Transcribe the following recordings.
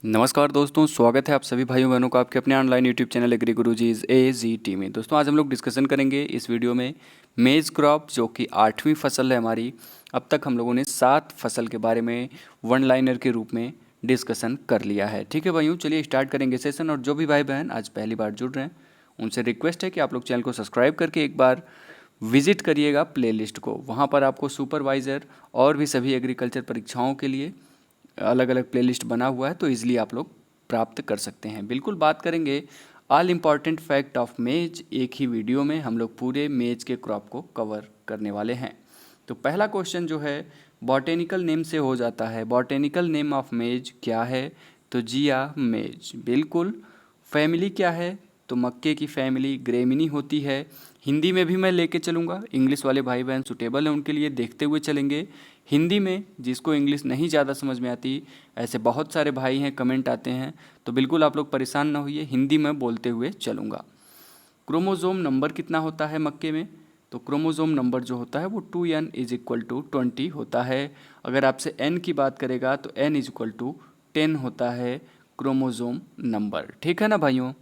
नमस्कार दोस्तों, स्वागत है आप सभी भाइयों बहनों का आपके अपने ऑनलाइन यूट्यूब चैनल एग्री गुरुजीज AZT में। दोस्तों आज हम लोग डिस्कशन करेंगे इस वीडियो में मेज़ क्रॉप, जो कि 8वीं फसल है हमारी। अब तक हम लोगों ने 7 फसल के बारे में वन लाइनर के रूप में डिस्कशन कर लिया है। ठीक है भाइयों, चलिए स्टार्ट करेंगे सेशन। और जो भी भाई बहन आज पहली बार जुड़ रहे हैं उनसे रिक्वेस्ट है कि आप लोग चैनल को सब्सक्राइब करके एक बार विजिट करिएगा प्लेलिस्ट को। वहाँ पर आपको सुपरवाइज़र और भी सभी एग्रीकल्चर परीक्षाओं के लिए अलग अलग प्लेलिस्ट बना हुआ है, तो इजीली आप लोग प्राप्त कर सकते हैं। बिल्कुल बात करेंगे ऑल इम्पॉर्टेंट फैक्ट ऑफ मेज। एक ही वीडियो में हम लोग पूरे मेज के क्रॉप को कवर करने वाले हैं। तो पहला क्वेश्चन जो है बॉटेनिकल नेम से हो जाता है। बॉटेनिकल नेम ऑफ मेज क्या है? तो जिया मेज। बिल्कुल। फैमिली क्या है? तो मक्के की फैमिली ग्रेमिनी होती है। हिंदी में भी मैं लेके चलूँगा, इंग्लिश वाले भाई बहन सुटेबल हैं उनके लिए देखते हुए चलेंगे। हिंदी में जिसको इंग्लिश नहीं ज़्यादा समझ में आती, ऐसे बहुत सारे भाई हैं, कमेंट आते हैं, तो बिल्कुल आप लोग परेशान ना होइए, हिंदी में बोलते हुए चलूँगा। क्रोमोज़ोम नंबर कितना होता है मक्के में? तो क्रोमोज़ोम नंबर जो होता है वो 2n = 20 होता है। अगर आपसे n की बात करेगा तो n = 10 होता है क्रोमोज़ोम नंबर। ठीक है ना भाइयों।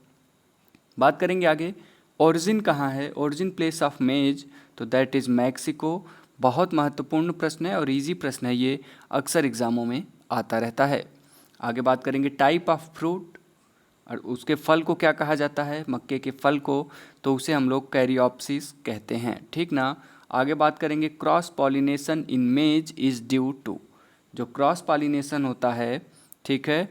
बात करेंगे आगे, ओरिजिन कहाँ है? ओरिजिन प्लेस ऑफ मेज, तो दैट इज़ मैक्सिको। बहुत महत्वपूर्ण प्रश्न है और इजी प्रश्न है ये, अक्सर एग्जामों में आता रहता है। आगे बात करेंगे टाइप ऑफ फ्रूट, और उसके फल को क्या कहा जाता है? मक्के के फल को, तो उसे हम लोग कैरियोप्सिस कहते हैं। ठीक ना। आगे बात करेंगे क्रॉस पॉलिनेशन इन मेज इज़ ड्यू टू। जो क्रॉस पॉलिनेशन होता है, ठीक है,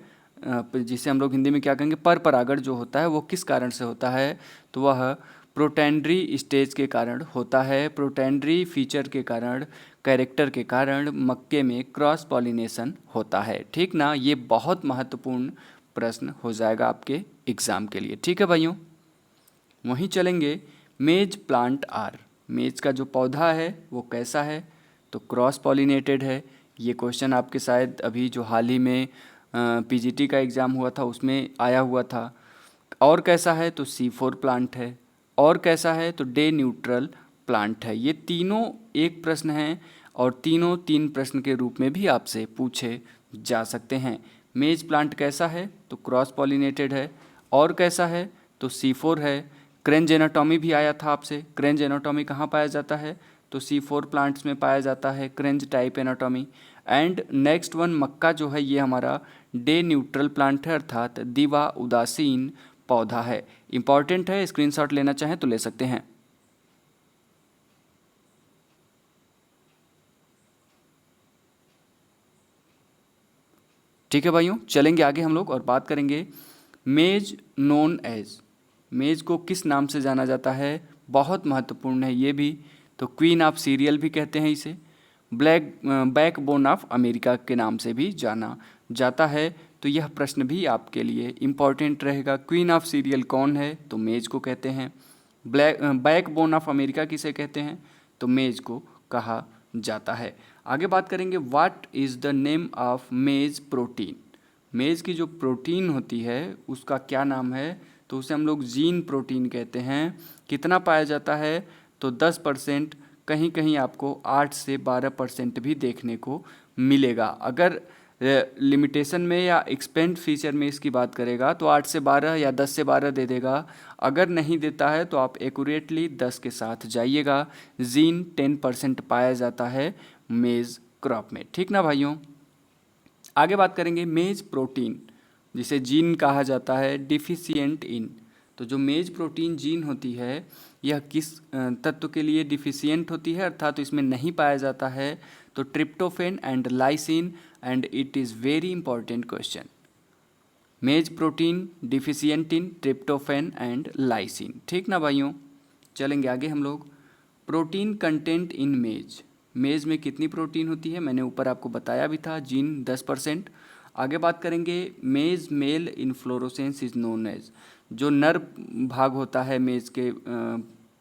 जिसे हम लोग हिंदी में क्या कहेंगे, पर परागण जो होता है, वो किस कारण से होता है? तो वह प्रोटेंड्री स्टेज के कारण होता है। प्रोटेंड्री फीचर के कारण, कैरेक्टर के कारण मक्के में क्रॉस पॉलिनेशन होता है। ठीक ना। ये बहुत महत्वपूर्ण प्रश्न हो जाएगा आपके एग्ज़ाम के लिए। ठीक है भाइयों। वहीं चलेंगे मेज प्लांट आर। मेज का जो पौधा है वो कैसा है? तो क्रॉस पॉलिनेटेड है। ये क्वेश्चन आपके शायद अभी जो हाल ही में PGT का एग्ज़ाम हुआ था उसमें आया हुआ था। और कैसा है? तो C4 प्लांट है। और कैसा है? तो डे न्यूट्रल प्लांट है। ये तीनों एक प्रश्न हैं और तीनों 3 प्रश्न के रूप में भी आपसे पूछे जा सकते हैं। मेज प्लांट कैसा है? तो क्रॉस पॉलिनेटेड है। और कैसा है? तो C4 है। क्रेंज एनाटॉमी भी आया था आपसे। क्रेंज एनाटॉमी कहाँ पाया जाता है? तो C4 प्लांट्स में पाया जाता है, kranz type anatomy. And next one मक्का जो है ये हमारा डे न्यूट्रल प्लांट है, अर्थात दिवा उदासीन पौधा है। इंपॉर्टेंट है, स्क्रीनशॉट लेना चाहें तो ले सकते हैं। ठीक है भाइयों, चलेंगे आगे हम लोग और बात करेंगे मेज नोन एज। मेज को किस नाम से जाना जाता है? बहुत महत्वपूर्ण है ये भी। तो क्वीन ऑफ सीरियल भी कहते हैं इसे। बैकबोन ऑफ अमेरिका के नाम से भी जाना जाता है। तो यह प्रश्न भी आपके लिए इम्पॉर्टेंट रहेगा। क्वीन ऑफ सीरियल कौन है? तो मेज को कहते हैं। बैकबोन ऑफ अमेरिका किसे कहते हैं? तो मेज को कहा जाता है। आगे बात करेंगे what is the name of मेज प्रोटीन। मेज की जो प्रोटीन होती है उसका क्या नाम है? तो उसे हम लोग जीन प्रोटीन कहते हैं। कितना पाया जाता है? तो 10%, कहीं कहीं आपको 8 से 12% भी देखने को मिलेगा। अगर लिमिटेशन में या एक्सपेंड फीचर में इसकी बात करेगा तो 8 से 12 या 10 से 12 दे देगा। अगर नहीं देता है तो आप एक्यूरेटली 10 के साथ जाइएगा। जीन 10% पाया जाता है मेज क्रॉप में। ठीक ना भाइयों। आगे बात करेंगे मेज प्रोटीन, जिसे जीन कहा जाता है, डिफिशिएंट इन। तो जो मेज प्रोटीन जीन होती है यह किस तत्व के लिए डिफिशिएंट होती है, अर्थात तो इसमें नहीं पाया जाता है? तो tryptophan and lysine. And it is very important question. Maize protein deficient in tryptophan and lysine. ठीक ना भाइयों। चलेंगे आगे हम लोग। प्रोटीन कंटेंट इन मेज। मेज में कितनी प्रोटीन होती है मैंने ऊपर आपको बताया भी था, जीन 10%। आगे बात करेंगे maize male inflorescence is known as. जो नर भाग होता है मेज के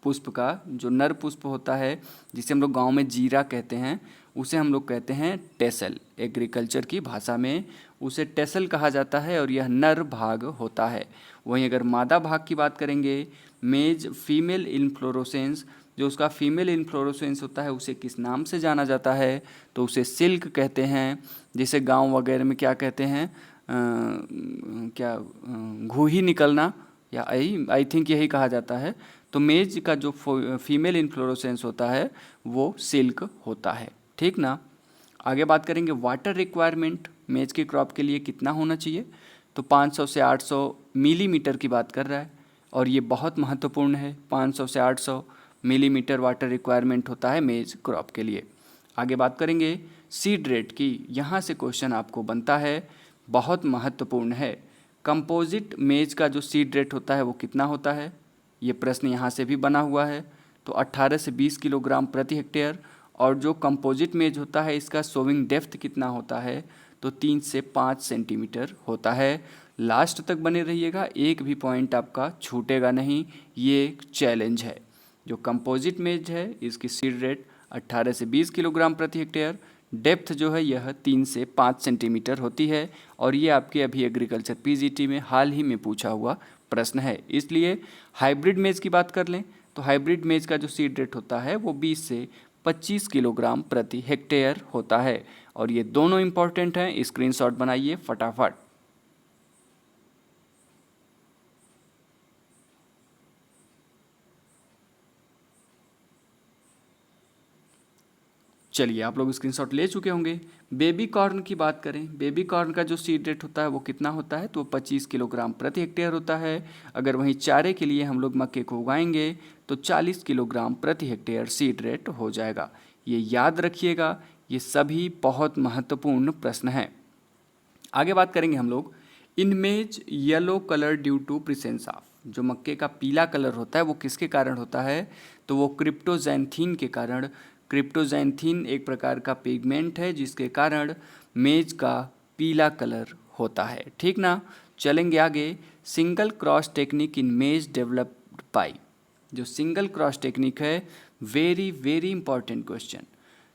पुष्प का, जो नर पुष्प होता है जिसे हम लोग गांव में जीरा कहते हैं, उसे हम लोग कहते हैं टेसल। एग्रीकल्चर की भाषा में उसे टेसल कहा जाता है और यह नर भाग होता है। वहीं अगर मादा भाग की बात करेंगे, मेज फीमेल इनफ्लोरोसेंस, जो उसका फीमेल इनफ्लोरोसेंस होता है उसे किस नाम से जाना जाता है? तो उसे सिल्क कहते हैं, जिसे गांव वगैरह में क्या कहते हैं, क्या घूही निकलना, या आई थिंक यही कहा जाता है। तो मेज का जो फीमेल इन्फ्लोरेसेंस होता है वो सिल्क होता है, ठीक ना। आगे बात करेंगे वाटर रिक्वायरमेंट मेज के क्रॉप के लिए कितना होना चाहिए। तो 500 से 800 मिलीमीटर की बात कर रहा है, और ये बहुत महत्वपूर्ण है। 500 से 800 मिलीमीटर वाटर रिक्वायरमेंट होता है मेज क्रॉप के लिए। आगे बात करेंगे सीड रेट की। यहाँ से क्वेश्चन आपको बनता है, बहुत महत्वपूर्ण है। कंपोजिट मेज का जो सीड रेट होता है वो कितना होता है, ये प्रश्न यहाँ से भी बना हुआ है। तो 18 से 20 किलोग्राम प्रति हेक्टेयर। और जो कंपोजिट मेज होता है इसका सोविंग डेप्थ कितना होता है, तो 3 से 5 सेंटीमीटर होता है। लास्ट तक बने रहिएगा, एक भी पॉइंट आपका छूटेगा नहीं, ये एक चैलेंज है। जो कंपोजिट मेज है इसकी सीड रेट 18 से 20 किलोग्राम प्रति हेक्टेयर, डेप्थ जो है यह 3 से 5 सेंटीमीटर होती है। और ये आपके अभी एग्रीकल्चर पीजीटी में हाल ही में पूछा हुआ प्रश्न है। इसलिए हाइब्रिड मेज की बात कर लें तो हाइब्रिड मेज का जो सीड रेट होता है वो 20 से 25 किलोग्राम प्रति हेक्टेयर होता है। और ये दोनों इंपॉर्टेंट हैं, स्क्रीनशॉट बनाइए फटाफट। चलिए, आप लोग स्क्रीनशॉट ले चुके होंगे। बेबी कॉर्न की बात करें, बेबी कॉर्न का जो सीड रेट होता है वो कितना होता है, तो 25 किलोग्राम प्रति हेक्टेयर होता है। अगर वहीं चारे के लिए हम लोग मक्के को उगाएंगे तो 40 किलोग्राम प्रति हेक्टेयर सीड रेट हो जाएगा। ये याद रखिएगा, ये सभी बहुत महत्वपूर्ण प्रश्न हैं। आगे बात करेंगे हम लोग in maize yellow colour due to presence of. जो मक्के का पीला कलर होता है वो किसके कारण होता है, तो वो क्रिप्टोजैंथीन के कारण। क्रिप्टोजैंथीन एक प्रकार का पिगमेंट है जिसके कारण मेज का पीला कलर होता है, ठीक ना। चलेंगे आगे। सिंगल क्रॉस टेक्निक इन मेज डेवलप्ड बाय। जो सिंगल क्रॉस टेक्निक है, very very important question.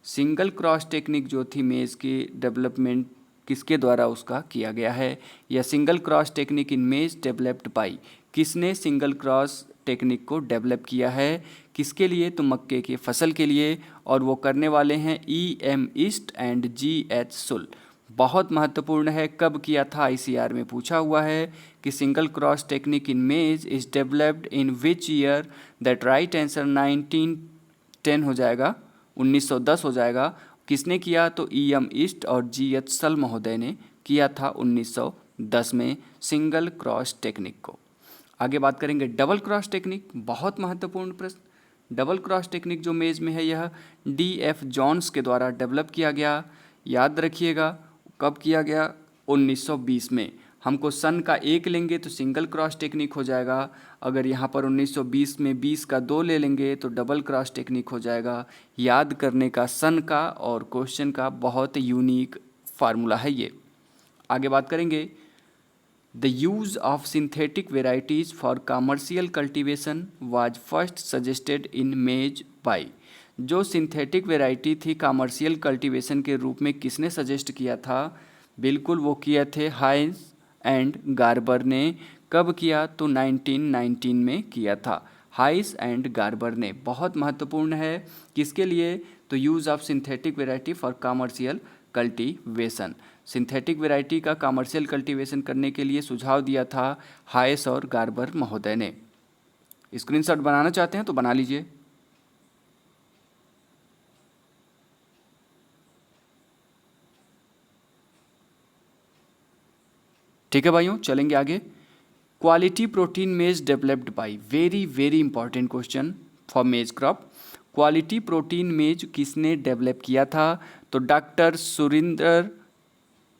Single cross technique जो थी मेज की डेवलपमेंट किसके द्वारा उसका किया गया है, या सिंगल क्रॉस टेक्निक इन मेज डेवलप्ड बाय, किसने सिंगल क्रॉस टेक्निक को डेवलप किया है, किसके लिए, तो मक्के की फसल के लिए। और वो करने वाले हैं EM ईस्ट एंड GH सुल। बहुत महत्वपूर्ण है, कब किया था, ICR में पूछा हुआ है कि सिंगल क्रॉस टेक्निक इन मेज is developed in which year. That right answer 1910 हो जाएगा, 1910 हो जाएगा। किसने किया, तो EM ईस्ट और GH सल महोदय ने किया था 1910 में सिंगल क्रॉस टेक्निक को। आगे बात करेंगे डबल क्रॉस टेक्निक, बहुत महत्वपूर्ण प्रश्न। डबल क्रॉस टेक्निक जो मेज में है यह DF जॉन्स के द्वारा डेवलप किया गया। याद रखिएगा कब किया गया, 1920 में। हमको सन का 1 लेंगे तो सिंगल क्रॉस टेक्निक हो जाएगा। अगर यहाँ पर 1920 में 20 का 2 ले लेंगे तो डबल क्रॉस टेक्निक हो जाएगा। याद करने का सन का और क्वेश्चन का बहुत यूनिक फार्मूला है ये। आगे बात करेंगे The use of synthetic varieties for commercial cultivation was first suggested in maize by। जो सिंथेटिक वेराइटी थी कमर्शियल कल्टीवेशन के रूप में किसने सजेस्ट किया था, बिल्कुल वो किए थे हाइंस एंड गार्बर ने। कब किया, तो 1919 में किया था हाइस एंड गार्बर ने। बहुत महत्वपूर्ण है किसके लिए, तो use of synthetic variety for commercial cultivation. Synthetic variety का कमर्शियल कल्टीवेशन करने के लिए सुझाव दिया था हाइस और गार्बर महोदय ने। स्क्रीनशॉट बनाना चाहते हैं तो बना लीजिए। ठीक है भाइयों, चलेंगे आगे। क्वालिटी प्रोटीन मेज developed by, very very important question for मेज क्रॉप। क्वालिटी प्रोटीन मेज किसने डेवलप किया था, तो डॉक्टर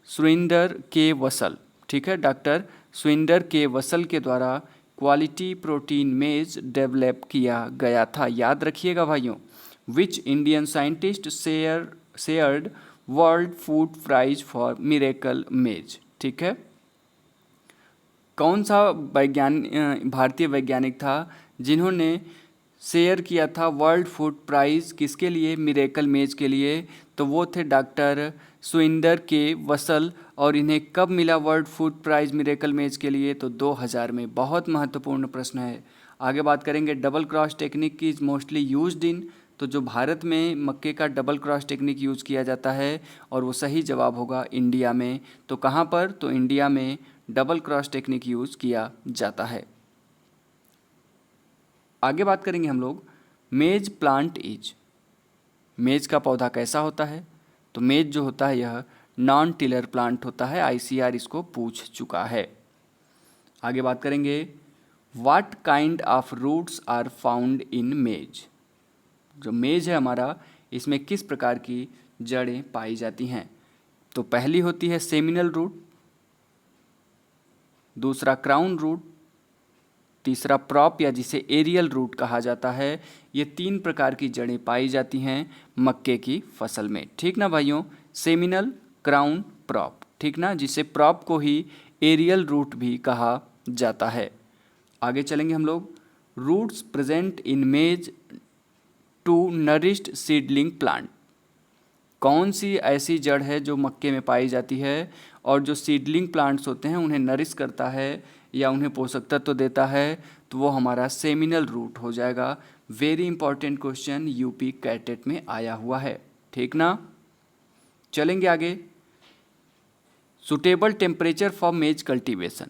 सुरिंदर के वसल। ठीक है, डॉक्टर सुरिंदर के वसल के द्वारा क्वालिटी प्रोटीन मेज डेवलप किया गया था। याद रखिएगा भाइयों। Which Indian scientist shared world food prize for miracle maize. ठीक है, कौन सा भारतीय वैज्ञानिक था जिन्होंने शेयर किया था वर्ल्ड फूड प्राइज़ किसके लिए, मिरेकल मेज के लिए, तो वो थे डॉक्टर सुरिंदर के वसल। और इन्हें कब मिला वर्ल्ड फूड प्राइज़ मिरेकल मेज के लिए, तो 2000 में। बहुत महत्वपूर्ण प्रश्न है। आगे बात करेंगे डबल क्रॉस टेक्निक की इज मोस्टली यूज्ड इन, तो जो भारत में मक्के का डबल क्रॉस टेक्निक यूज़ किया जाता है और वो सही जवाब होगा इंडिया में। तो कहाँ पर? तो इंडिया में डबल क्रॉस टेक्निक यूज़ किया जाता है। आगे बात करेंगे हम लोग, मेज प्लांट इज, मेज का पौधा कैसा होता है? तो मेज जो होता है यह नॉन टिलर प्लांट होता है, आईसीआर इसको पूछ चुका है। आगे बात करेंगे, what kind of roots are found in maize, जो मेज है हमारा इसमें किस प्रकार की जड़ें पाई जाती हैं? तो पहली होती है सेमिनल रूट, दूसरा क्राउन रूट, तीसरा प्रॉप या जिसे एरियल रूट कहा जाता है। ये 3 प्रकार की जड़ें पाई जाती हैं मक्के की फसल में, ठीक ना भाइयों? सेमिनल, क्राउन, प्रॉप, ठीक ना, जिसे प्रॉप को ही एरियल रूट भी कहा जाता है। आगे चलेंगे हम लोग, रूट्स प्रेजेंट इन मेज टू नरिश्ड सीडलिंग प्लांट, कौन सी ऐसी जड़ है जो मक्के में पाई जाती है और जो सीडलिंग प्लांट्स होते हैं उन्हें नरिश करता है या उन्हें पोषक तत्व देता है? तो वो हमारा सेमिनल रूट हो जाएगा। Very important question, UP CATET में आया हुआ है, ठीक ना। चलेंगे आगे, सुटेबल टेम्परेचर फॉर मेज कल्टीवेशन,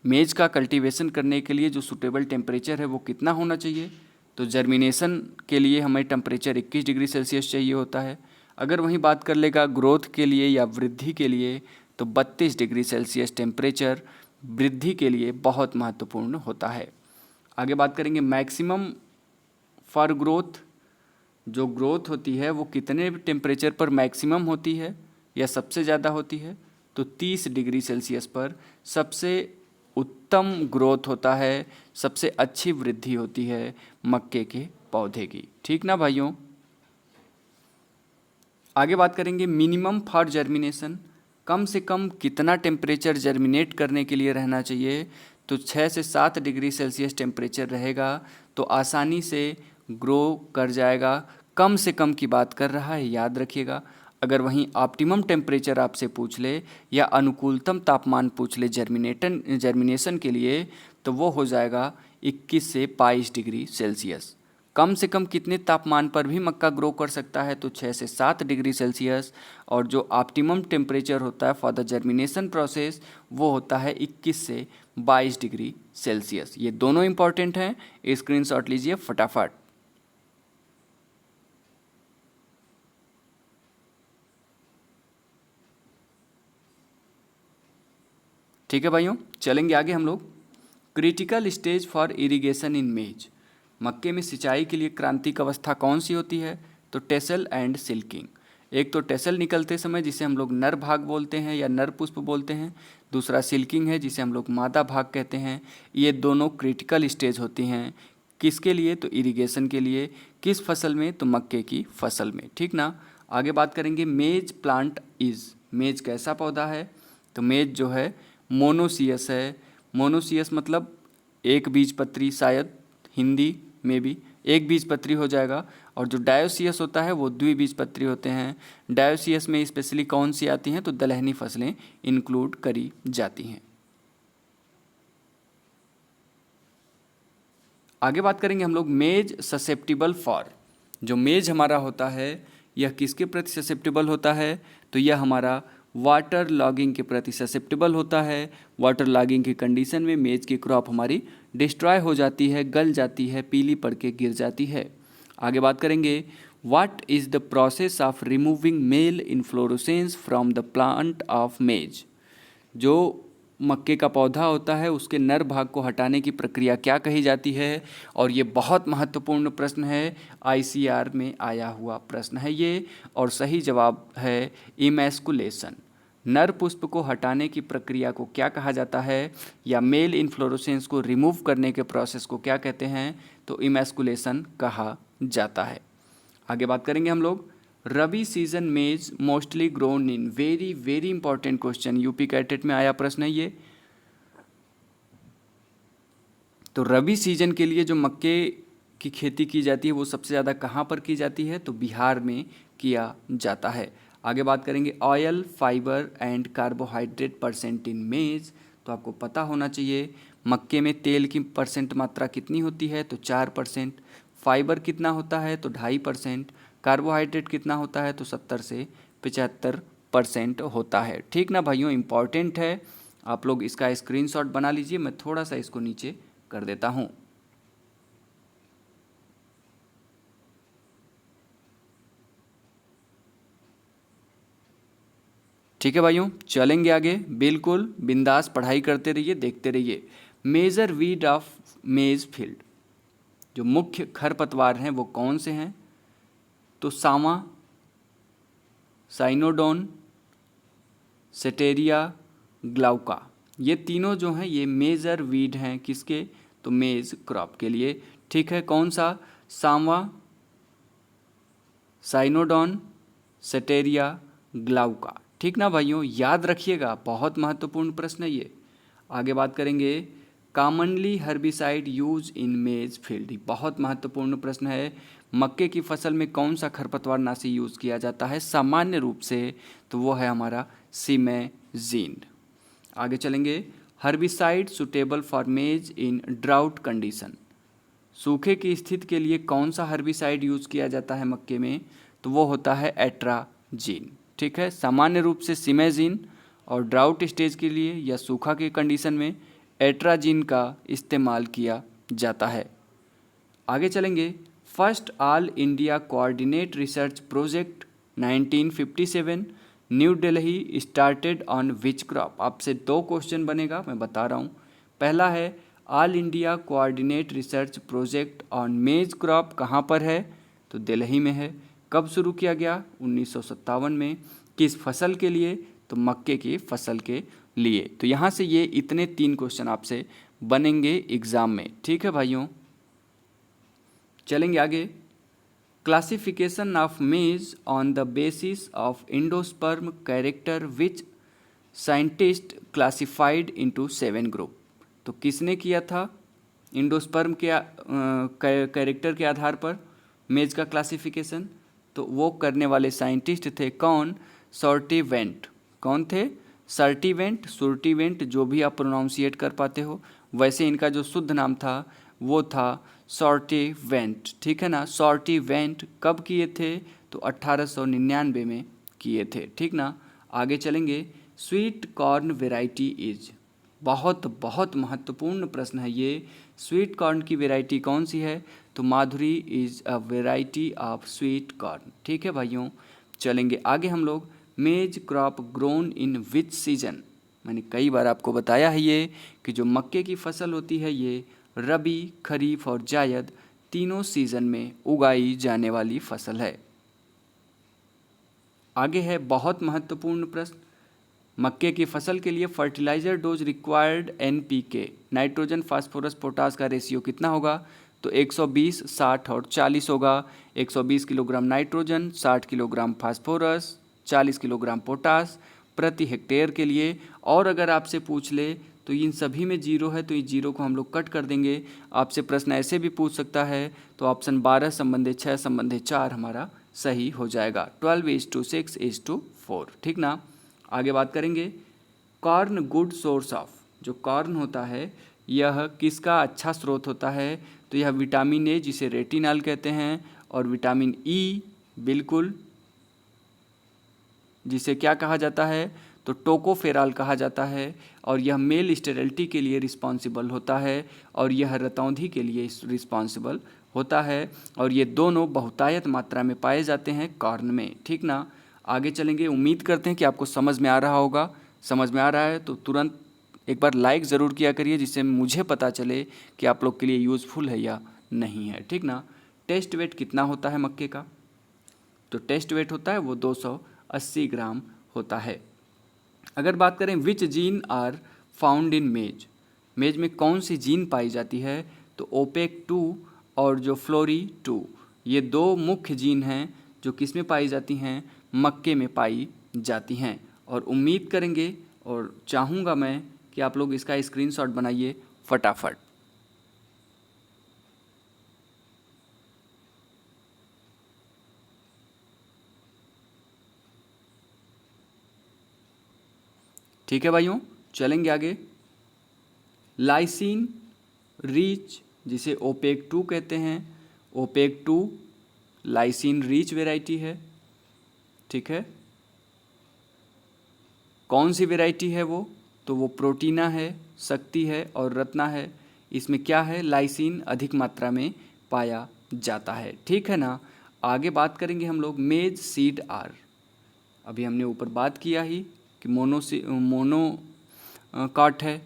मेज का कल्टीवेशन करने के लिए जो सुटेबल टेम्परेचर है वो कितना होना चाहिए? तो जर्मिनेशन के लिए हमें टेम्परेचर 21 डिग्री सेल्सियस चाहिए होता है। अगर वहीं बात कर लेगा ग्रोथ के लिए या वृद्धि के लिए, तो 32 डिग्री सेल्सियस टेम्परेचर वृद्धि के लिए बहुत महत्वपूर्ण होता है। आगे बात करेंगे, मैक्सिमम फॉर ग्रोथ, जो ग्रोथ होती है वो कितने टेम्परेचर पर मैक्सिमम होती है या सबसे ज़्यादा होती है? तो 30 डिग्री सेल्सियस पर सबसे उत्तम ग्रोथ होता है, सबसे अच्छी वृद्धि होती है मक्के के पौधे की, ठीक ना भाइयों। आगे बात करेंगे, मिनिमम फॉर जर्मिनेशन, कम से कम कितना टेम्परेचर जर्मिनेट करने के लिए रहना चाहिए? तो 6 से 7 डिग्री सेल्सियस टेम्परेचर रहेगा तो आसानी से ग्रो कर जाएगा। कम से कम की बात कर रहा है, याद रखिएगा। अगर वहीं ऑप्टिमम टेम्परेचर आपसे पूछ ले या अनुकूलतम तापमान पूछ ले जर्मिनेशन के लिए, तो वो हो जाएगा 21 से 22 डिग्री सेल्सियस। कम से कम कितने तापमान पर भी मक्का ग्रो कर सकता है? तो 6 से 7 डिग्री सेल्सियस। और जो ऑप्टिमम टेम्परेचर होता है फॉर द जर्मिनेशन प्रोसेस वो होता है 21 से 22 डिग्री सेल्सियस। ये दोनों इंपॉर्टेंट हैं, स्क्रीनशॉट लीजिए फटाफट। ठीक है भाइयों, चलेंगे आगे हम लोग, क्रिटिकल स्टेज फॉर इरिगेशन इन मेज, मक्के में सिंचाई के लिए क्रांतिक अवस्था कौन सी होती है? तो टेसल एंड सिल्किंग। एक तो टेसल निकलते समय जिसे हम लोग नर भाग बोलते हैं या नर पुष्प बोलते हैं, दूसरा सिल्किंग है जिसे हम लोग मादा भाग कहते हैं। ये दोनों क्रिटिकल स्टेज होती हैं, किसके लिए? तो इरिगेशन के लिए। किस फसल में? तो मक्के की फसल में, ठीक ना। आगे बात करेंगे, मेज प्लांट इज, मेज कैसा पौधा है? तो मेज जो है मोनोसियस है। मोनोसियस मतलब एक बीजपत्री, शायद हिंदी में भी एक बीजपत्री हो जाएगा। और जो डायोसियस होता है वो द्विबीजपत्री होते हैं। डायोसियस में स्पेशली कौन सी आती हैं? तो दलहनी फसलें इंक्लूड करी जाती हैं। आगे बात करेंगे हम लोग, मेज ससेप्टिबल फॉर, जो मेज हमारा होता है यह किसके प्रति ससेप्टिबल होता है? तो यह हमारा वाटर लॉगिंग के प्रति ससेप्टिबल होता है। वाटर लॉगिंग की कंडीशन में मेज की क्रॉप हमारी डिस्ट्रॉय हो जाती है, गल जाती है, पीली पड़ के गिर जाती है। आगे बात करेंगे, what is the process of removing male inflorescence from the plant of maize, जो मक्के का पौधा होता है उसके नर भाग को हटाने की प्रक्रिया क्या कही जाती है? और ये बहुत महत्वपूर्ण प्रश्न है, आईसीआर में आया हुआ प्रश्न है ये, और सही जवाब है इमैस्कुलेशन। नर पुष्प को हटाने की प्रक्रिया को क्या कहा जाता है, या मेल इन्फ्लोरेसेंस को रिमूव करने के प्रोसेस को क्या कहते हैं? तो इमैस्कुलेशन कहा जाता है। आगे बात करेंगे हम लोग, रबी सीजन मेज mostly grown in, very very important question, UP CATET में आया प्रश्न है ये। तो रबी सीजन के लिए जो मक्के की खेती की जाती है वो सबसे ज़्यादा कहाँ पर की जाती है? तो बिहार में किया जाता है। आगे बात करेंगे, oil, fibre and carbohydrate percent in मेज, तो आपको पता होना चाहिए मक्के में तेल की परसेंट मात्रा कितनी होती है? तो 4%। फाइबर कितना होता है तो 2.5%, कार्बोहाइड्रेट कितना होता है तो 70 से 75% होता है। ठीक ना भाइयों, इंपॉर्टेंट है, आप लोग इसका स्क्रीनशॉट बना लीजिए। मैं थोड़ा सा इसको नीचे कर देता हूँ। ठीक है भाइयों, चलेंगे आगे, बिल्कुल बिंदास पढ़ाई करते रहिए, देखते रहिए। Major weed of maize field, जो मुख्य खरपतवार हैं वो कौन से हैं तो सामा, साइनोडोन, सेटेरिया, ग्लाउका, ये तीनों जो हैं ये मेजर वीड हैं किसके तो मेज क्रॉप के लिए। ठीक है, कौन सा, सामा, साइनोडोन, सेटेरिया, ग्लाउका। ठीक ना भाइयों, याद रखिएगा, बहुत महत्वपूर्ण प्रश्न है ये। आगे बात करेंगे, कॉमनली हर्बिसाइड यूज इन मेज फील्ड, बहुत महत्वपूर्ण प्रश्न है। मक्के की फसल में कौन सा खरपतवारनाशी यूज किया जाता है सामान्य रूप से तो वो है हमारा सिमेजीन। आगे चलेंगे, हर्बिसाइड सुटेबल फॉर मेज इन ड्राउट कंडीशन, सूखे की स्थिति के लिए कौन सा हर्बिसाइड यूज किया जाता है मक्के में तो वो होता है एट्राजीन। ठीक है, सामान्य रूप से सिमेजीन और ड्राउट स्टेज के लिए या सूखा के कंडीशन में एट्राजीन का इस्तेमाल किया जाता है। आगे चलेंगे, first all India coordinate research project 1957 new Delhi started on which crop. आपसे 2 क्वेश्चन बनेगा, मैं बता रहा हूँ। पहला है all India coordinate research project on मेज क्रॉप कहाँ पर है तो दिल्ली में है। कब शुरू किया गया 1957 में। किस फसल के लिए तो मक्के की फसल के लिए। तो यहाँ से ये इतने 3 क्वेश्चन आपसे बनेंगे एग्जाम में। ठीक है भाइयों, चलेंगे आगे, क्लासिफिकेशन ऑफ मेज on the basis of endosperm character which scientist classified into 7 group. तो किसने किया था इंडोस्पर्म के कैरेक्टर के आधार पर मेज का क्लासिफिकेशन, तो वो करने वाले साइंटिस्ट थे कौन, सर्टिवेंट। कौन थे, सर्टिवेंट, सुर्टिवेंट, जो भी आप प्रोनाउंसिएट कर पाते हो। वैसे इनका जो शुद्ध नाम था वो था सर्टिवेंट। ठीक है ना, सर्टिवेंट कब किए थे तो 1899 में किए थे। ठीक ना, आगे चलेंगे, स्वीट कॉर्न वेराइटी इज, बहुत बहुत महत्वपूर्ण प्रश्न है ये। स्वीट कॉर्न की वेराइटी कौन सी है तो Madhuri is a variety of sweet corn. ठीक है भाइयों, चलेंगे आगे हम लोग, maize crop grown in which season. मैंने कई बार आपको बताया है ये कि जो मक्के की फसल होती है ये रबी, खरीफ और जायद तीनों सीजन में उगाई जाने वाली फसल है। आगे है बहुत महत्वपूर्ण प्रश्न, मक्के की फसल के लिए fertiliser dose required NPK, nitrogen phosphorus potash का रेशियो कितना होगा तो 120, 60 और 40 होगा। 120 kilogram nitrogen, 60 kilogram phosphorus, 40 kilogram potash प्रति हेक्टेयर के लिए। और अगर आपसे पूछ ले तो इन सभी में 0 है तो इस 0 को हम लोग कट कर देंगे। आपसे प्रश्न ऐसे भी पूछ सकता है तो ऑप्शन 12 संबंधित 6 संबंधित 4 हमारा सही हो जाएगा। 12:6:4। ठीक ना, आगे बात करेंगे, कॉर्न गुड सोर्स ऑफ, जो कॉर्न होता है यह किसका अच्छा स्रोत होता है तो यह विटामिन ए जिसे रेटिनॉल कहते हैं और विटामिन ई बिल्कुल जिसे क्या कहा जाता है तो टोकोफेरॉल कहा जाता है। और यह मेल स्टेरिलिटी के लिए रिस्पॉन्सिबल होता है और यह रतौंधी के लिए रिस्पॉन्सिबल होता है। और ये दोनों बहुतायत मात्रा में पाए जाते हैं कॉर्न में। ठीक ना, आगे चलेंगे, उम्मीद करते हैं कि आपको समझ में आ रहा होगा। समझ में आ रहा है तो तुरंत एक बार लाइक ज़रूर किया करिए जिससे मुझे पता चले कि आप लोग के लिए यूज़फुल है या नहीं है। ठीक ना, टेस्ट वेट कितना होता है मक्के का तो टेस्ट वेट होता है वो 280 ग्राम होता है। अगर बात करें विच जीन आर फाउंड इन मेज, मेज में कौन सी जीन पाई जाती है तो OPEC2 और जो फ्लोरी2, ये 2 मुख्य जीन हैं जो किस में पाई जाती हैं मक्के में पाई जाती हैं। और उम्मीद करेंगे और चाहूँगा मैं कि आप लोग इसका स्क्रीनशॉट बनाइए फटाफट। ठीक है भाइयों, चलेंगे आगे, लाइसिन रिच जिसे OPEC2 कहते हैं ओपेक 2 लाइसिन रिच वेराइटी है, ठीक है। कौन सी वेराइटी है वो, तो वो प्रोटीना है, शक्ति है और रत्ना है। इसमें क्या है, लाइसिन अधिक मात्रा में पाया जाता है, ठीक है ना। आगे बात करेंगे हम लोग मेज सीड आर। अभी हमने ऊपर बात किया ही कि मोनो काट है,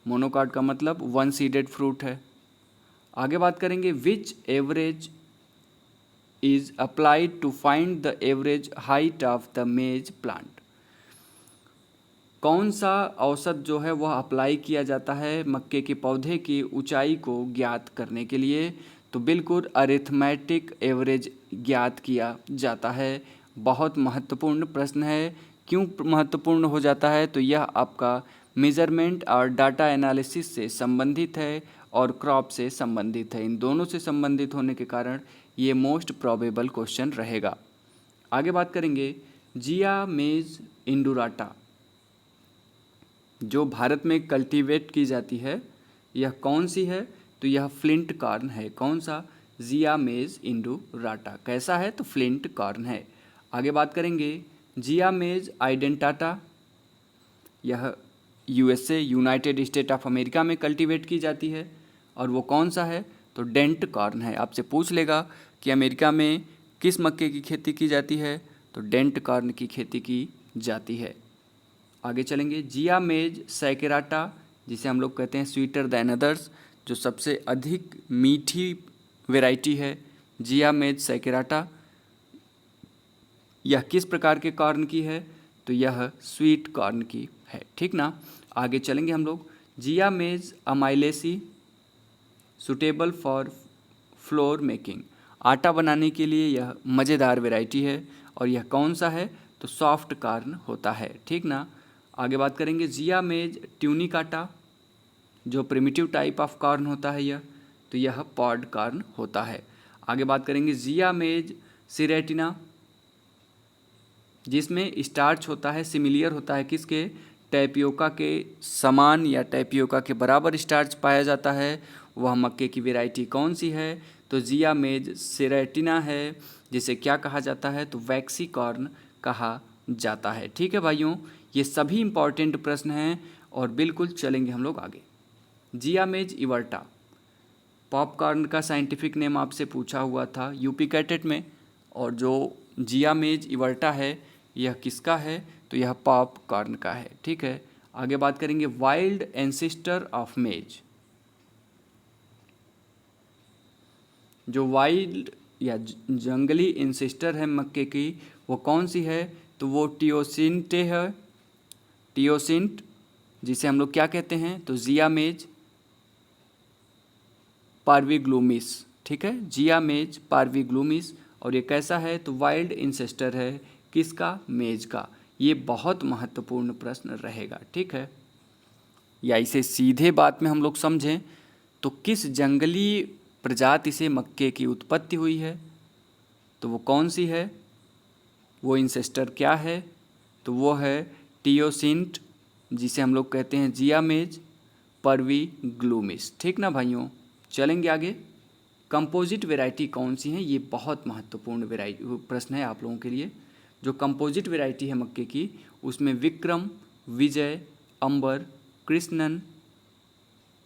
मोनोकाट का मतलब वन सीडेड फ्रूट है। आगे बात करेंगे which average is applied to find the average height of the maize plant. कौन सा औसत जो है वह अप्लाई किया जाता है मक्के के पौधे की ऊंचाई को ज्ञात करने के लिए, तो बिल्कुल अरिथमेटिक एवरेज ज्ञात किया जाता है। बहुत महत्वपूर्ण प्रश्न है। क्यों महत्वपूर्ण हो जाता है, तो यह आपका मेजरमेंट और डाटा एनालिसिस से संबंधित है और क्रॉप से संबंधित है। इन दोनों से संबंधित होने के कारण ये मोस्ट प्रोबेबल क्वेश्चन रहेगा। आगे बात करेंगे जिया मेज इंडुराटा, जो भारत में कल्टीवेट की जाती है, यह कौन सी है, तो यह फ्लिंट कॉर्न है। कौन सा, जिया मेज इंडुराटा। कैसा है, तो फ्लिंट कॉर्न है। आगे बात करेंगे जिया मेज आइडेंटाटा, यह USA United state of America में कल्टीवेट की जाती है और वो कौन सा है, तो डेंट कॉर्न है। आपसे पूछ लेगा कि अमेरिका में किस मक्के की खेती की जाती है, तो डेंट कॉर्न की खेती की जाती है। आगे चलेंगे जिया मेज सैकेराटा, जिसे हम लोग कहते हैं स्वीटर दैन अदर्स, जो सबसे अधिक मीठी वैरायटी है। जिया मेज सैकेराटा यह किस प्रकार के कॉर्न की है, तो यह स्वीट कॉर्न की है, ठीक ना। आगे चलेंगे हम लोग जिया मेज अमाइलेसी सुटेबल फॉर फ्लोर मेकिंग, आटा बनाने के लिए यह मज़ेदार वैरायटी है और यह कौन सा है, तो सॉफ्ट कॉर्न होता है, ठीक ना। आगे बात करेंगे जिया मेज ट्यूनिकाटा, जो प्रिमिटिव टाइप ऑफ कॉर्न होता है यह, तो यह पॉड कॉर्न होता है। आगे बात करेंगे जिया मेज सिरेटिना, जिसमें स्टार्च होता है, सिमिलियर होता है किसके, टैपियोका के समान या टैपियोका के बराबर स्टार्च पाया जाता है। वह मक्के की वैरायटी कौन सी है, तो जिया मेज सिरेटिना है, जिसे क्या कहा जाता है, तो वैक्सी कॉर्न कहा जाता है, ठीक है भाइयों। ये सभी इंपॉर्टेंट प्रश्न हैं और बिल्कुल चलेंगे हम लोग आगे। जिया मेज इवर्टा, पॉपकॉर्न का साइंटिफिक नेम आपसे पूछा हुआ था यूपी कैटेट में, और जो जिया मेज इवर्टा है यह किसका है, तो यह पॉपकॉर्न का है, ठीक है। आगे बात करेंगे वाइल्ड एंसेस्टर ऑफ मेज, जो वाइल्ड या जंगली एंसेस्टर है मक्के की, वो कौन सी है, तो वो टियोसिंटे है, टियोसिंट, जिसे हम लोग क्या कहते हैं, तो जिया मेज पार्विग्लूमिस, ठीक है, जिया मेज पार्विग्लूमिस। और ये कैसा है, तो वाइल्ड इंसेस्टर है किसका, मेज का। ये बहुत महत्वपूर्ण प्रश्न रहेगा, ठीक है। या इसे सीधे बात में हम लोग समझें तो किस जंगली प्रजाति से मक्के की उत्पत्ति हुई है, तो वो कौन सी है, वो इंसेस्टर क्या है, तो वो है टियोसिंट, जिसे हम लोग कहते हैं जिया मेज पर्विग्लूमिस, ठीक ना भाइयों। चलेंगे आगे, कंपोजिट वैरायटी कौन सी है, ये बहुत महत्वपूर्ण वैरायटी प्रश्न है आप लोगों के लिए। जो कंपोजिट वैरायटी है मक्के की, उसमें विक्रम, विजय, अंबर, कृष्णन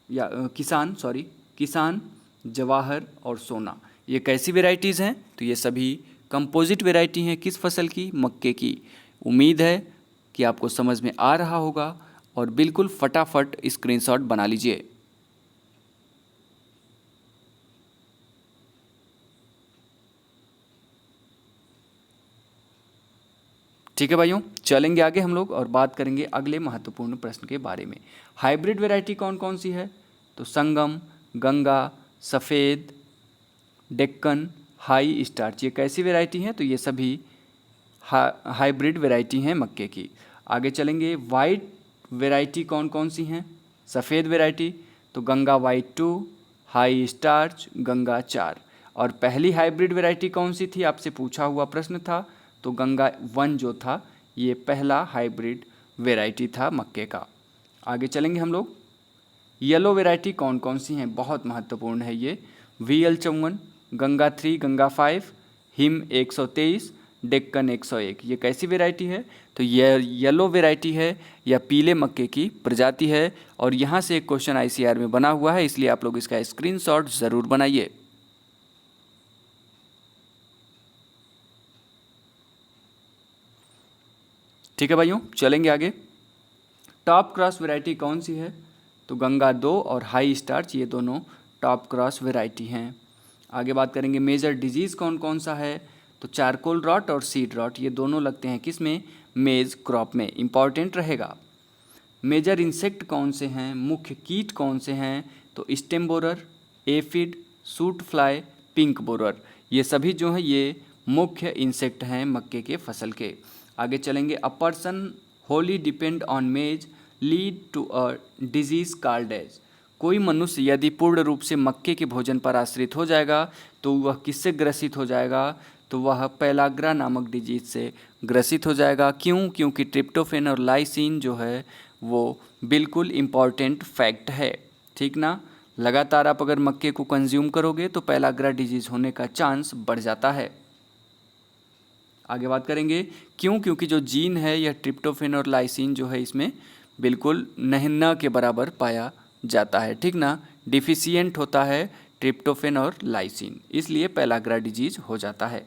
या किसान, जवाहर और सोना, ये कैसी वैरायटीज़ हैं, तो ये सभी कंपोजिट वैरायटी हैं किस फसल की, मक्के की। उम्मीद है कि आपको समझ में आ रहा होगा और बिल्कुल फटाफट स्क्रीनशॉट बना लीजिए। ठीक है भाइयों, चलेंगे आगे हम लोग और बात करेंगे अगले महत्वपूर्ण प्रश्न के बारे में। हाइब्रिड वैरायटी कौन कौन सी है, तो संगम, गंगा, सफ़ेद, डेक्कन, हाई स्टार्च, ये कैसी वैरायटी हैं, तो ये सभी हाइब्रिड वैरायटी हैं मक्के की। आगे चलेंगे, वाइट वैरायटी कौन कौन सी हैं, सफ़ेद वैरायटी, तो Ganga white 2, high starch, Ganga 4। और पहली हाइब्रिड वैरायटी कौन सी थी, आपसे पूछा हुआ प्रश्न था, तो गंगा 1 जो था ये पहला हाइब्रिड वैरायटी था मक्के का। आगे चलेंगे हम लोग, येलो वैरायटी कौन कौन सी हैं, बहुत महत्वपूर्ण है ये, VL 54, गंगा 3, गंगा 5, हिम 123, डेक्कन 101। ये कैसी वेराइटी है? तो ये येलो वेराइटी है या पीले मक्के की प्रजाति है। और यहाँ से एक क्वेश्चन ICR में बना हुआ है, इसलिए आप लोग इसका स्क्रीनशॉट ज़रूर बनाइए। ठीक है भाइयों, चलेंगे आगे। टॉप क्रॉस वैरायटी कौन सी है? तो गंगा 2 और हाई स्टार्च, ये दोनों टॉप क्रॉस वैरायटी हैं। आगे बात करेंगे मेजर डिजीज़ कौन कौन सा है? तो चारकोल रॉट और सीड रॉट, ये दोनों लगते हैं किस में? मेज क्रॉप में, इंपॉर्टेंट रहेगा। मेजर इंसेक्ट कौन से हैं? मुख्य कीट कौन से हैं? तो stem borer, aphid, suit fly, pink borer, ये सभी जो हैं ये मुख्य इंसेक्ट हैं मक्के के फसल के। आगे चलेंगे। A person wholly depend on maize lead to a disease called age. कोई मनुष्य यदि पूर्ण रूप से मक्के के भोजन पर आश्रित हो जाएगा तो वह किससे ग्रसित हो जाएगा? तो वह पेलाग्रा नामक डिजीज से ग्रसित हो जाएगा। क्यों? क्योंकि ट्रिप्टोफेन और लाइसिन जो है वो बिल्कुल इम्पॉर्टेंट फैक्ट है, ठीक ना। लगातार आप अगर मक्के को कंज्यूम करोगे तो पेलाग्रा डिजीज होने का चांस बढ़ जाता है। आगे बात करेंगे। क्यों? क्योंकि जो जीन है यह ट्रिप्टोफेन और लाइसिन जो है इसमें बिल्कुल न के बराबर पाया जाता है, ठीक ना। डिफिशियंट होता है ट्रिप्टोफेन और लाइसिन, इसलिए पेलाग्रा डिजीज हो जाता है।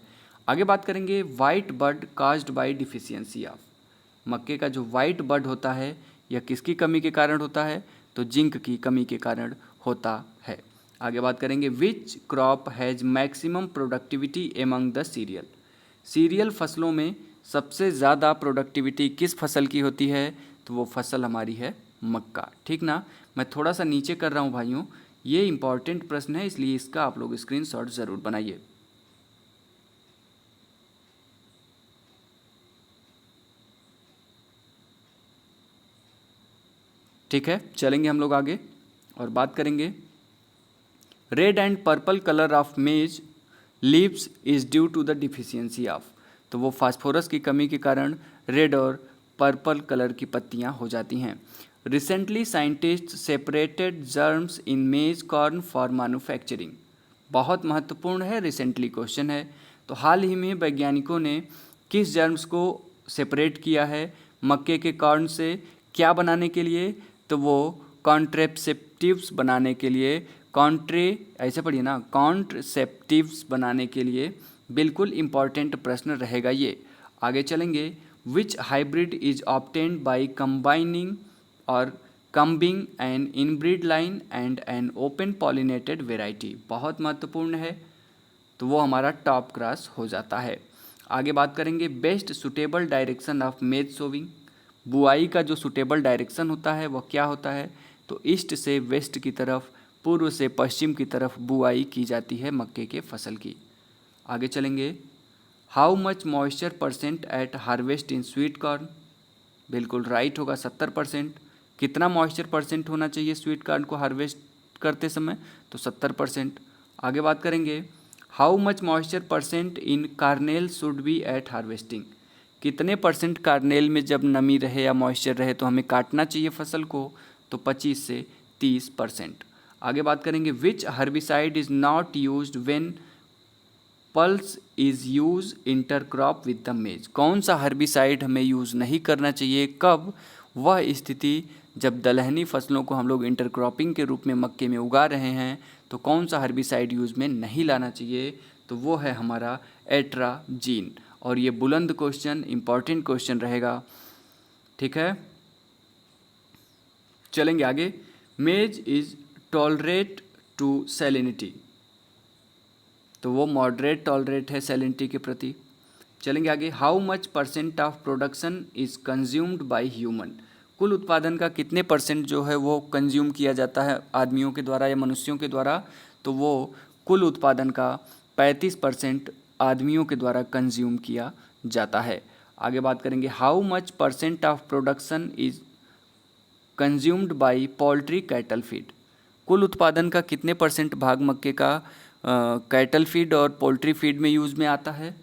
आगे बात करेंगे। White bud caused by deficiency of. मक्के का जो वाइट बड होता है यह किसकी कमी के कारण होता है? तो जिंक की कमी के कारण होता है। आगे बात करेंगे। Which crop has maximum productivity among the serial. Serial फसलों में सबसे ज़्यादा प्रोडक्टिविटी किस फसल की होती है? तो वो फसल हमारी है मक्का, ठीक ना। मैं थोड़ा सा नीचे कर रहा हूँ भाइयों, ये इंपॉर्टेंट प्रश्न है इसलिए इसका आप लोग स्क्रीनशॉट ज़रूर बनाइए। ठीक है, चलेंगे हम लोग आगे और बात करेंगे। Red and purple colour of maize leaves is due to the deficiency of. तो वो फास्फोरस की कमी के कारण रेड और पर्पल कलर की पत्तियां हो जाती हैं। Recently scientist separated germs in मेज कॉर्न फॉर मैन्युफैक्चरिंग। बहुत महत्वपूर्ण है, रिसेंटली क्वेश्चन है। तो हाल ही में वैज्ञानिकों ने किस जर्म्स को सेपरेट किया है मक्के के कॉर्न से, क्या बनाने के लिए? तो वो कॉन्ट्रेसेप्टिव्स बनाने के लिए, ऐसे पढ़िए ना, कॉन्ट्रसेप्टिव्स बनाने के लिए। बिल्कुल इम्पॉर्टेंट प्रश्न रहेगा ये। आगे चलेंगे। Which hybrid is obtained by combining और combing an inbreed line and an open pollinated variety. बहुत महत्वपूर्ण है, तो वो हमारा टॉप क्रॉस हो जाता है। आगे बात करेंगे। बेस्ट सुटेबल डायरेक्शन ऑफ मेज सोविंग। बुआई का जो सुटेबल डायरेक्शन होता है वह क्या होता है? तो ईस्ट से वेस्ट की तरफ, पूर्व से पश्चिम की तरफ बुआई की जाती है मक्के के फसल की। आगे चलेंगे। How much moisture percent at harvest in sweet corn. बिल्कुल राइट होगा, 70%। कितना मॉइस्चर परसेंट होना चाहिए स्वीट कॉर्न को हार्वेस्ट करते समय? तो 70%। आगे बात करेंगे। How much moisture percent in kernel should be at harvesting. कितने परसेंट कार्नेल में जब नमी रहे या मॉइस्चर रहे तो हमें काटना चाहिए फसल को? तो 25 से 30%। आगे बात करेंगे। Which herbicide is not used when pulse is use intercrop with the maize. कौन सा हर्बिसाइड हमें यूज़ नहीं करना चाहिए? कब? वह स्थिति जब दलहनी फसलों को हम लोग इंटरक्रॉपिंग के रूप में मक्के में उगा रहे हैं, तो कौन सा हर्बिसाइड यूज़ में नहीं लाना चाहिए? तो वो है हमारा एट्राजीन। और ये बुलंद क्वेश्चन, इंपॉर्टेंट क्वेश्चन रहेगा, ठीक है। चलेंगे आगे। मेज इज टॉलरेट टू सैलिनिटी। तो वो मॉडरेट टॉलरेट है सैलिनिटी के प्रति। चलेंगे आगे। How much percent of production is consumed by human. कुल उत्पादन का कितने परसेंट जो है वो कंज्यूम किया जाता है आदमियों के द्वारा या मनुष्यों के द्वारा? तो वो कुल उत्पादन का 35% आदमियों के द्वारा कंज्यूम किया जाता है। आगे बात करेंगे। How much percent of production is consumed by poultry cattle feed. कुल उत्पादन का कितने परसेंट भाग मक्के का कैटल फीड और पोल्ट्री फीड में यूज़ में आता है?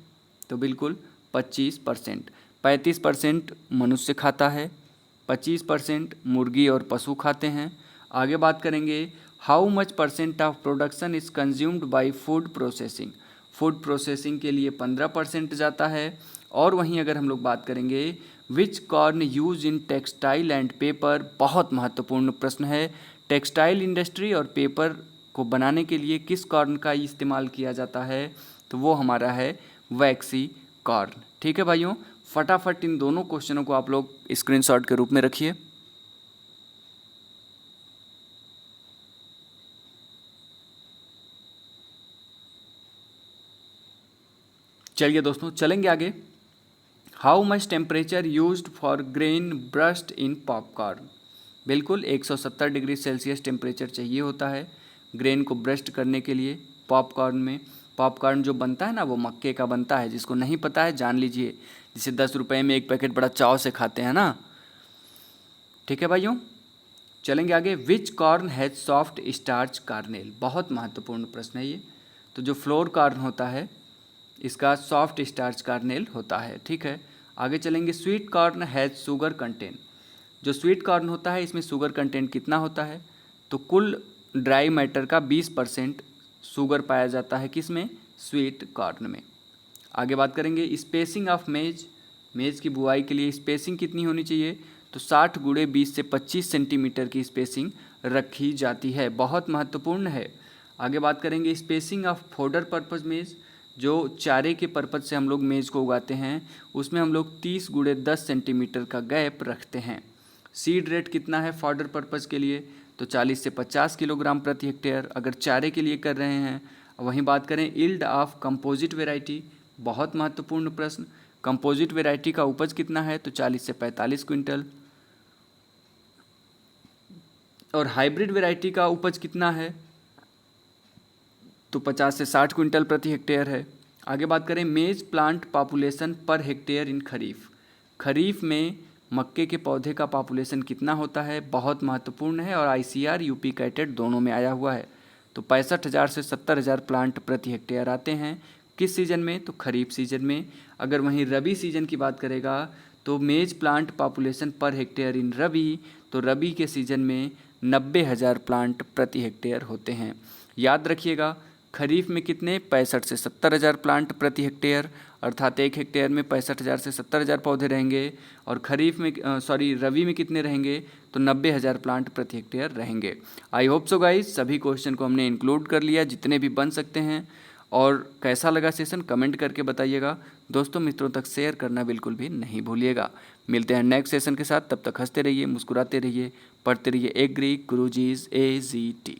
तो बिल्कुल 25%। 35% मनुष्य खाता है, 25% मुर्गी और पशु खाते हैं। आगे बात करेंगे। How much % of production is consumed by food processing, food processing के लिए 15% जाता है। और वहीं अगर हम लोग बात करेंगे which corn use in textile and paper, बहुत महत्वपूर्ण प्रश्न है। टेक्सटाइल इंडस्ट्री और पेपर को बनाने के लिए किस कॉर्न का इस्तेमाल किया जाता है, तो वो हमारा है वैक्सी कॉर्न। ठीक है भाइयों, फटाफट इन दोनों क्वेश्चनों को आप लोग स्क्रीनशॉट के रूप में रखिए। चलिए दोस्तों चलेंगे आगे। How much temperature used for grain burst in popcorn, बिल्कुल 170 डिग्री सेल्सियस टेम्परेचर चाहिए होता है ग्रेन को ब्रस्ट करने के लिए पॉपकॉर्न में। पॉपकॉर्न जो बनता है ना वो मक्के का बनता है, जिसको नहीं पता है जान लीजिए, जिसे 10 रुपये में एक पैकेट बड़ा चाव से खाते हैं ना। ठीक है भाइयों, चलेंगे आगे। Which corn has soft starch kernel, बहुत महत्वपूर्ण प्रश्न है ये। तो जो फ्लोर कॉर्न होता है इसका सॉफ्ट स्टार्च कार्नेल होता है। ठीक है, आगे चलेंगे। Sweet corn has sugar content, जो स्वीट कॉर्न होता है इसमें शुगर कंटेंट कितना होता है, तो कुल ड्राई मैटर का 20% शुगर पाया जाता है किसमें, स्वीट कॉर्न में। आगे बात करेंगे स्पेसिंग ऑफ मेज, मेज की बुआई के लिए स्पेसिंग कितनी होनी चाहिए, तो 60 गुणे 20 से 25 सेंटीमीटर की स्पेसिंग रखी जाती है, बहुत महत्वपूर्ण है। आगे बात करेंगे स्पेसिंग ऑफ फोडर पर्पज़ मेज, जो चारे के पर्पज़ से हम लोग मेज़ को उगाते हैं उसमें हम लोग 30 गुणे 10 सेंटीमीटर का गैप रखते हैं। सीड रेट कितना है फॉडर पर्पज़ के लिए, तो 40 से 50 किलोग्राम प्रति हेक्टेयर अगर चारे के लिए कर रहे हैं। वहीं बात करें यील्ड ऑफ कंपोजिट वेराइटी, बहुत महत्वपूर्ण प्रश्न, कंपोजिट वेराइटी का उपज कितना है, तो 40 से 45 क्विंटल। और हाइब्रिड वेराइटी का उपज कितना है, तो 50 से 60 क्विंटल प्रति हेक्टेयर है। आगे बात करें मेज प्लांट पॉपुलेशन पर हेक्टेयर इन खरीफ, खरीफ में मक्के के पौधे का पॉपुलेशन कितना होता है, बहुत महत्वपूर्ण है। और ICR UP कैटेट दोनों में आया हुआ है, तो 65,000 से 70,000 प्लांट प्रति हेक्टेयर आते हैं किस सीज़न में, तो खरीफ सीजन में। अगर वहीं रबी सीजन की बात करेगा तो मेज प्लांट पॉपुलेशन पर हेक्टेयर इन रबी, तो रबी के सीजन में 90,000 प्लांट प्रति हेक्टेयर होते हैं। याद रखिएगा खरीफ में कितने, 65 से 70,000 प्लांट प्रति हेक्टेयर, अर्थात 1 हेक्टेयर में 65,000 से 70,000 पौधे रहेंगे। और खरीफ में रबी में कितने रहेंगे, तो 90,000 प्लांट प्रति हेक्टेयर रहेंगे। आई होप सो गाइस सभी क्वेश्चन को हमने इंक्लूड कर लिया जितने भी बन सकते हैं। और कैसा लगा सेशन कमेंट करके बताइएगा, दोस्तों मित्रों तक शेयर करना बिल्कुल भी नहीं भूलिएगा। मिलते हैं नेक्स्ट सेशन के साथ, तब तक हंसते रहिए, मुस्कुराते रहिए, पढ़ते रहिए एग्री गुरुजीज AZT।